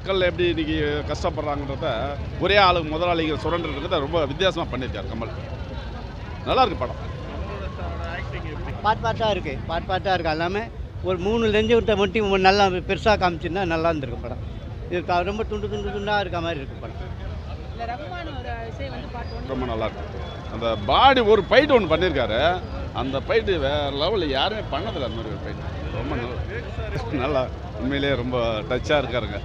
மக்கள் எப்படி இன்றைக்கி கஷ்டப்படுறாங்கன்றத ஒரே ஆளு முதலாளிகள் சுரண்டுறத ரொம்ப வித்தியாசமாக பண்ணியிருக்காரு கமல். நல்லாயிருக்கு படம். பாட்டாக இருக்குது பாட்டாக இருக்குது. எல்லாமே ஒரு 3 லெஞ்சத்தை மட்டும் நல்லா பெருசாக காமிச்சிருந்தா நல்லா இருந்திருக்கும் படம். இது ரொம்ப துண்டாக இருக்க மாதிரி இருக்குது படம். ரொம்ப நல்லாயிருக்கு. அந்த பாடி ஒரு ஃபைட் ஒன்று பண்ணியிருக்காரு. அந்த ஃபைட்டு வேறு லெவலில் யாருமே பண்ணதில்லை. அந்த மாதிரி ஒரு ஃபைட் ரொம்ப நல்லா உண்மையிலேயே ரொம்ப டச்சாக இருக்காருங்க.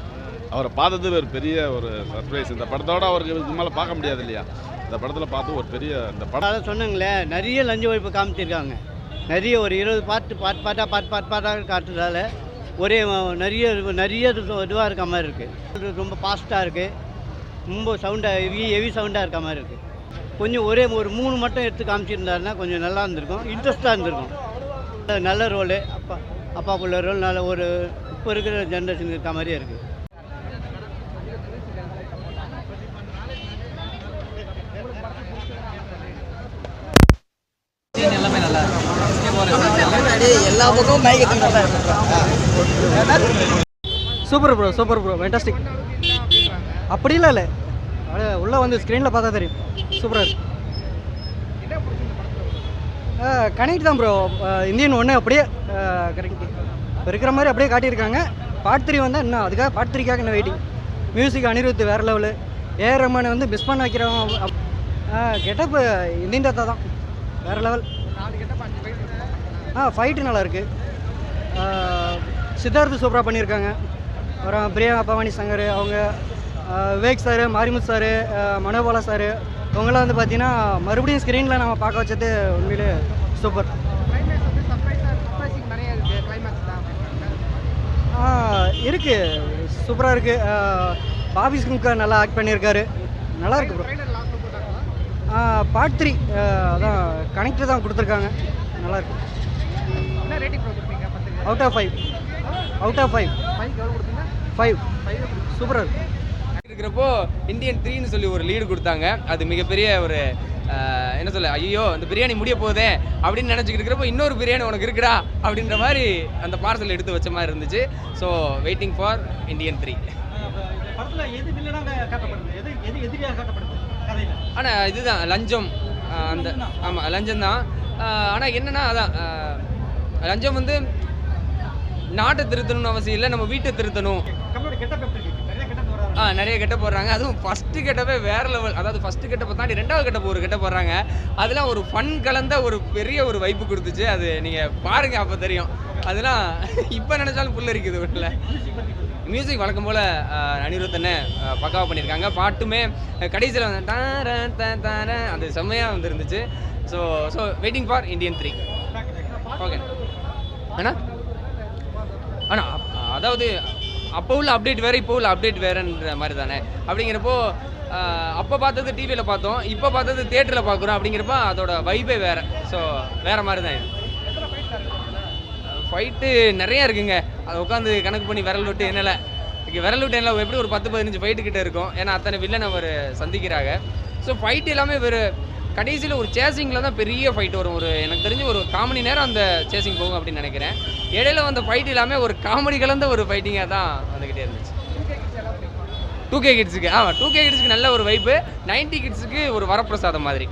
அவரை பார்த்தது ஒரு பெரிய ஒரு சர்ப்ரைஸ். இந்த படத்தோடு அவருக்கு இதுக்கு மேலே பார்க்க முடியாது இல்லையா? இந்த படத்தில் பார்த்து ஒரு பெரிய இந்த படம் சொன்னாங்களே நிறைய லஞ்ச ஒழிப்பு காமிச்சிருக்காங்க. நிறைய ஒரு 20 பாட்டாக காட்டுறதால ஒரே நிறைய இதுவாக இருக்க மாதிரி இருக்குது. ரொம்ப ஃபாஸ்ட்டாக இருக்குது. ரொம்ப சவுண்டாக ஹெவி சவுண்டாக இருக்க மாதிரி இருக்குது. கொஞ்சம் ஒரே ஒரு 3 மட்டும் எடுத்து காமிச்சிருந்தாருன்னா கொஞ்சம் நல்லா இருந்திருக்கும், இன்ட்ரெஸ்ட்டாக இருந்திருக்கும். நல்ல ரோலு அப்பாக்குள்ள ரோல் நல்ல ஒரு இப்போ இருக்கிற ஜென்ரேஷனுக்கு இருக்க மாதிரியே இருக்குது. எல்லாமே நல்லா எல்லா பக்கமும் சூப்பர் ப்ரோ ஃபேண்டாஸ்டிக். அப்படி இல்லை உள்ளே வந்து ஸ்க்ரீனில் பார்த்தா தெரியும். சூப்பராக இருக்கு. கனெக்ட் தான் ப்ரோ. இந்தியன் 1 அப்படியே கரெக்ட் இப்போ இருக்கிற மாதிரி அப்படியே காட்டியிருக்காங்க. பார்ட் 3 வந்தால் இன்னும் அதுக்காக பார்ட் 3க்காக இன்னும் வெயிட்டிங். மியூசிக் அனிருத் வேறு லெவலு. ஏஆர் ரஹ்மானை வந்து மிஸ் பண்ண வைக்கிறவங்க. கெட்டப்பு இந்தியன் தாத்தா தான் வேறு லெவல். ஃபைட்டு நல்லாயிருக்கு. சித்தார்த்து சூப்பராக பண்ணியிருக்காங்க. அப்புறம் பிரியா பவானி சங்கர் அவங்க, Vivek sir, Marimuthu sir, Manobala sir இவங்களாம் வந்து பார்த்தீங்கன்னா மறுபடியும் ஸ்க்ரீனில் நம்ம பார்க்க வச்சது உண்மையிலே சூப்பர். இருக்குது சூப்பராக இருக்குது. பாபி சிங்க்கு நல்லா ஆக்ட் பண்ணியிருக்காரு. நல்லா இருக்கு ப்ரோ. பார்ட் 3 அதான் கனெக்ட் தான் கொடுத்துருக்காங்க. நல்லாயிருக்கு. அவுட் ஆஃப் 5 சூப்பராக இருக்கு. இருக்கிறப்போ இந்தியன் 3ன்னு சொல்லி ஒரு லீடு கொடுத்தாங்க. அது மிகப்பெரிய ஒரு என்ன சொல்ல, ஐயோ இந்த பிரியாணி முடிய போதே அப்படின்னு நினச்சிக்கிட்டு இருக்கிறப்போ இன்னொரு பிரியாணி உனக்கு இருக்குடா அப்படின்ற மாதிரி அந்த பார்சல் எடுத்து வச்ச மாதிரி இருந்துச்சு. So waiting for Indian 3. ஆனால் இதுதான் லஞ்சம். அந்த ஆமாம் லஞ்சம் தான். ஆனால் என்னென்னா அதான் லஞ்சம் வந்து நாட்டை திருத்தணும்னு அவசியம் இல்லை, நம்ம வீட்டை திருத்தணும். நிறைய கெட்ட போடுறாங்க. அதுவும் ஃபஸ்ட்டு கெட்டப்பே வேறு லெவல். அதாவது ஃபஸ்ட்டு கெட்டப்போ தாண்டி 2வது கெட்டப்போ ஒரு கெட்ட போடுறாங்க. அதெல்லாம் ஒரு ஃபன் கலந்த ஒரு பெரிய ஒரு வைப்பு கொடுத்துச்சு. அது நீங்கள் பாருங்கள், அப்போ தெரியும். அதெல்லாம் இப்போ நினச்சாலும் புல்லரிக்குது வீட்டில். மியூசிக் வழக்கம் போல் அனிருத்தனை பக்காவாக பண்ணியிருக்காங்க. பாட்டுமே கடைசியில் வந்து தார அது செம்மையாக வந்துருந்துச்சு. So waiting for Indian 3. Okay ஆனால் அதாவது அப்போ உள்ள அப்டேட் வேறு, இப்போ உள்ள அப்டேட் வேறுன்ற மாதிரி தானே. அப்படிங்கிறப்போ அப்போ பார்த்தது டிவியில் பார்த்தோம், இப்போ பார்த்தது தியேட்டரில் பார்க்குறோம். அப்படிங்கிறப்போ அதோட வைப்பே வேறு. ஸோ வேறு மாதிரி தான் இது. ஃபைட்டு நிறையா இருக்குங்க. அதை உட்காந்து கணக்கு பண்ணி விரல் விட்டு என்னால் எப்படி ஒரு 10-15 ஃபைட்டு கிட்டே இருக்கும். ஏன்னா அத்தனை வில்லன் அவர் சந்திக்கிறாங்க. ஸோ ஃபைட்டு எல்லாமே கடைசியில் ஒரு சேசிங்கில் தான் பெரிய ஃபைட் வரும். எனக்கு தெரிஞ்சு ஒரு 1/4 மணி நேரம் அந்த சேசிங் போகும் அப்படின்னு நினைக்கிறேன். இடையில வந்த ஃபைட் எல்லாமே ஒரு காமெடி கலந்த ஒரு ஃபைட்டிங்காக தான் வந்துக்கிட்டே இருந்துச்சு. 2K கிட்ஸுக்கு 2K கிட்ஸுக்கு நல்ல ஒரு வைப்பு, 90 கிட்ஸுக்கு ஒரு வரப்பிரசாதம் மாதிரி.